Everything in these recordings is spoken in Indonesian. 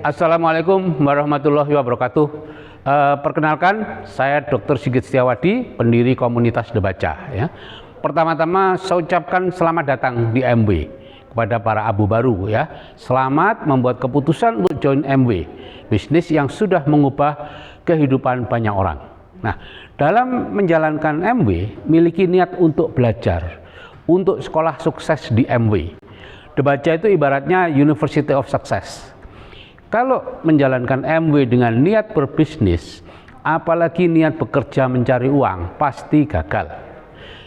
Assalamualaikum warahmatullahi wabarakatuh. Perkenalkan, saya Dr. Sigit Setiawadi, pendiri komunitas Debaca. Ya. Pertama-tama saya ucapkan selamat datang di MW kepada para abu baru. Ya. Selamat membuat keputusan untuk join MW, bisnis yang sudah mengubah kehidupan banyak orang. Nah, dalam menjalankan MW, miliki niat untuk belajar, untuk sekolah sukses di MW. Debaca itu ibaratnya University of Success. Kalau menjalankan MW dengan niat berbisnis, apalagi niat bekerja mencari uang, pasti gagal.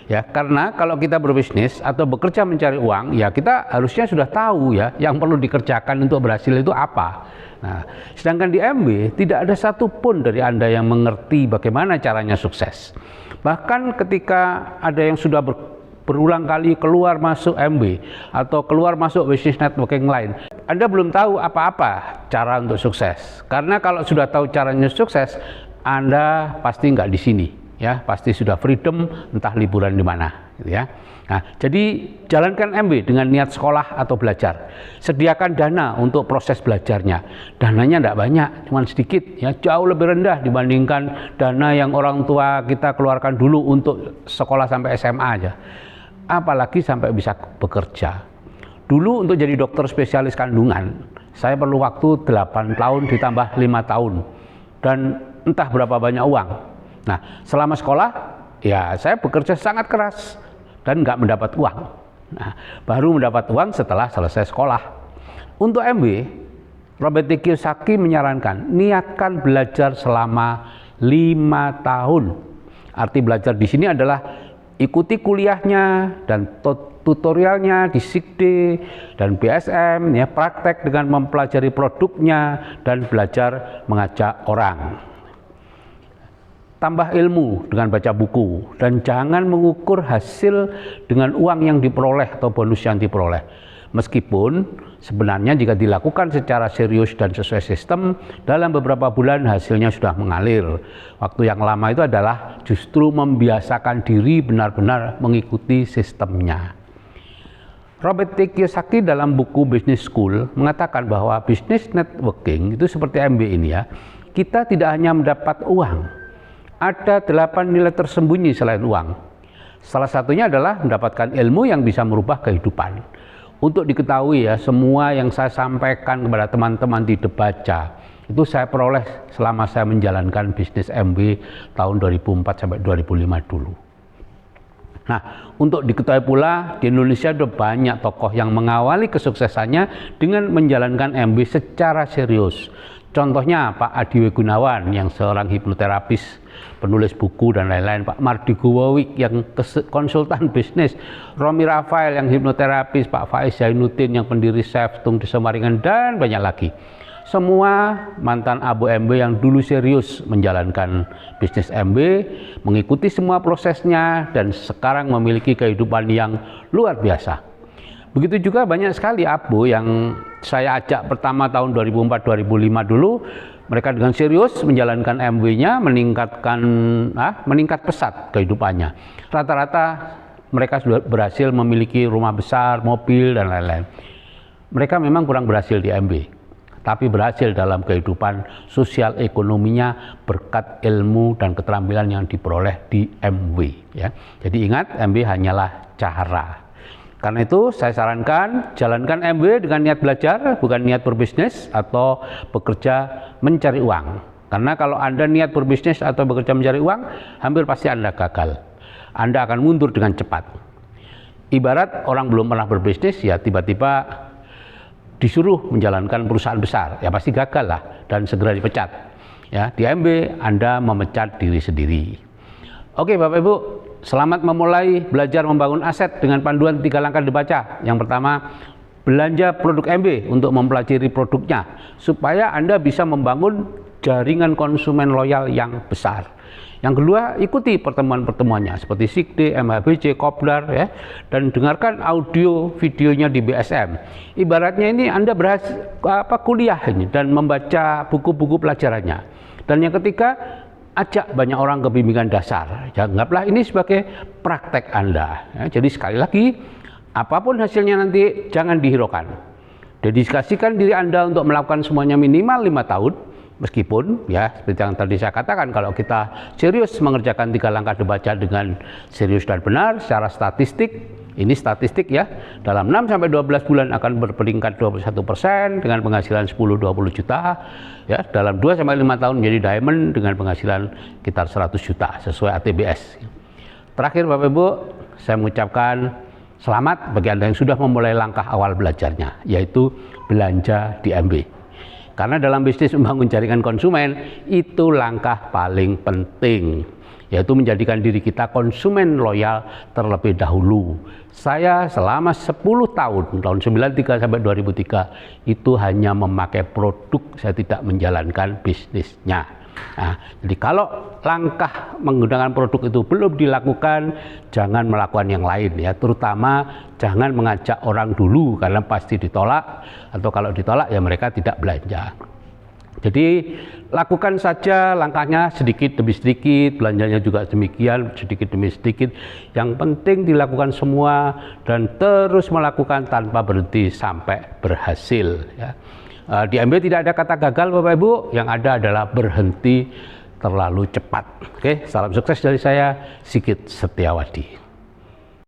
Ya, karena kalau kita berbisnis atau bekerja mencari uang, ya kita harusnya sudah tahu ya yang perlu dikerjakan untuk berhasil itu apa. Nah, sedangkan di MW tidak ada satupun dari Anda yang mengerti bagaimana caranya sukses. Bahkan ketika ada yang sudah berulang kali keluar masuk MW atau keluar masuk bisnis networking lain, Anda belum tahu apa-apa cara untuk sukses. Karena kalau sudah tahu caranya sukses, Anda pasti nggak di sini, ya, pasti sudah freedom, entah liburan di mana, gitu ya. Nah, jadi jalankan MW dengan niat sekolah atau belajar. Sediakan dana untuk proses belajarnya. Dananya tidak banyak, cuma sedikit, ya, jauh lebih rendah dibandingkan dana yang orang tua kita keluarkan dulu untuk sekolah sampai SMA aja. Apalagi sampai bisa bekerja. Dulu untuk jadi dokter spesialis kandungan, saya perlu waktu 8 tahun ditambah 5 tahun. Dan entah berapa banyak uang. Nah, selama sekolah, ya saya bekerja sangat keras dan nggak mendapat uang. Nah, baru mendapat uang setelah selesai sekolah. Untuk MW, Robert T. Kiyosaki menyarankan, niatkan belajar selama 5 tahun. Arti belajar di sini adalah ikuti kuliahnya dan tutorialnya di SIGD dan BSM, ya, praktek dengan mempelajari produknya dan belajar mengajak orang. Tambah ilmu dengan baca buku dan jangan mengukur hasil dengan uang yang diperoleh atau bonus yang diperoleh. Meskipun sebenarnya jika dilakukan secara serius dan sesuai sistem, dalam beberapa bulan hasilnya sudah mengalir. Waktu yang lama itu adalah justru membiasakan diri benar-benar mengikuti sistemnya. Robert T. Kiyosaki dalam buku Business School mengatakan bahwa business networking itu seperti MB ini, ya. Kita tidak hanya mendapat uang, ada 8 nilai tersembunyi selain uang. Salah satunya adalah mendapatkan ilmu yang bisa merubah kehidupan. Untuk diketahui, ya, semua yang saya sampaikan kepada teman-teman di Debaca itu saya peroleh selama saya menjalankan bisnis MW tahun 2004 sampai 2005 dulu. Nah, untuk diketahui pula, di Indonesia ada banyak tokoh yang mengawali kesuksesannya dengan menjalankan MW secara serius. Contohnya Pak Adiwi Gunawan yang seorang hipnoterapis, penulis buku dan lain-lain, Pak Mardi Guwowik yang konsultan bisnis, Romi Rafael yang hipnoterapis, Pak Faiz Zainuddin yang pendiri Seftung di Semaringan, dan banyak lagi. Semua mantan abu MW yang dulu serius menjalankan bisnis MW, mengikuti semua prosesnya dan sekarang memiliki kehidupan yang luar biasa. Begitu juga banyak sekali abu yang saya ajak pertama tahun 2004-2005 dulu, mereka dengan serius menjalankan MW-nya, meningkat pesat kehidupannya. Rata-rata mereka sudah berhasil memiliki rumah besar, mobil, dan lain-lain. Mereka memang kurang berhasil di MW, tapi berhasil dalam kehidupan sosial ekonominya berkat ilmu dan keterampilan yang diperoleh di MW. Ya. Jadi ingat, MW hanyalah cara. Karena itu saya sarankan jalankan MW dengan niat belajar, bukan niat berbisnis atau bekerja mencari uang. Karena kalau Anda niat berbisnis atau bekerja mencari uang, hampir pasti Anda gagal. Anda akan mundur dengan cepat. Ibarat orang belum pernah berbisnis, ya tiba-tiba disuruh menjalankan perusahaan besar, ya pasti gagal lah dan segera dipecat. Ya, di MW Anda memecat diri sendiri. Oke Bapak Ibu, selamat memulai belajar membangun aset dengan panduan 3 langkah Debaca. Yang pertama, belanja produk MW untuk mempelajari produknya supaya Anda bisa membangun jaringan konsumen loyal yang besar. Yang kedua, ikuti pertemuan-pertemuannya seperti SIGD, MHBC, Kopdar, ya, dan dengarkan audio videonya di BSM. Ibaratnya ini Anda kuliah ini dan membaca buku-buku pelajarannya. Dan yang ketiga, ajak banyak orang ke bimbingan dasar. Ya, anggaplah ini sebagai praktek Anda. Ya, jadi sekali lagi, apapun hasilnya nanti jangan dihiraukan. Dedikasikan diri Anda untuk melakukan semuanya minimal 5 tahun, meskipun ya seperti yang tadi saya katakan, kalau kita serius mengerjakan 3 langkah dibaca dengan serius dan benar secara statistik, ini statistik ya, dalam 6-12 bulan akan berpeningkat 21% dengan penghasilan 10-20 juta, ya dalam 2-5 tahun menjadi diamond dengan penghasilan sekitar 100 juta sesuai ATBS. Terakhir Bapak Ibu, saya mengucapkan selamat bagi Anda yang sudah memulai langkah awal belajarnya, yaitu belanja di MB. Karena dalam bisnis membangun jaringan konsumen, itu langkah paling penting, yaitu menjadikan diri kita konsumen loyal terlebih dahulu. Saya selama 10 tahun 93 sampai 2003, itu hanya memakai produk, saya tidak menjalankan bisnisnya. Nah, jadi kalau langkah menggunakan produk itu belum dilakukan, jangan melakukan yang lain ya, terutama jangan mengajak orang dulu karena pasti ditolak, atau kalau ditolak ya mereka tidak belanja. Jadi lakukan saja langkahnya sedikit demi sedikit, belanjanya juga demikian sedikit demi sedikit. Yang penting dilakukan semua dan terus melakukan tanpa berhenti sampai berhasil ya. Di MB tidak ada kata gagal Bapak Ibu, yang ada adalah berhenti terlalu cepat. Oke, salam sukses dari saya, Sigit Setiawadi.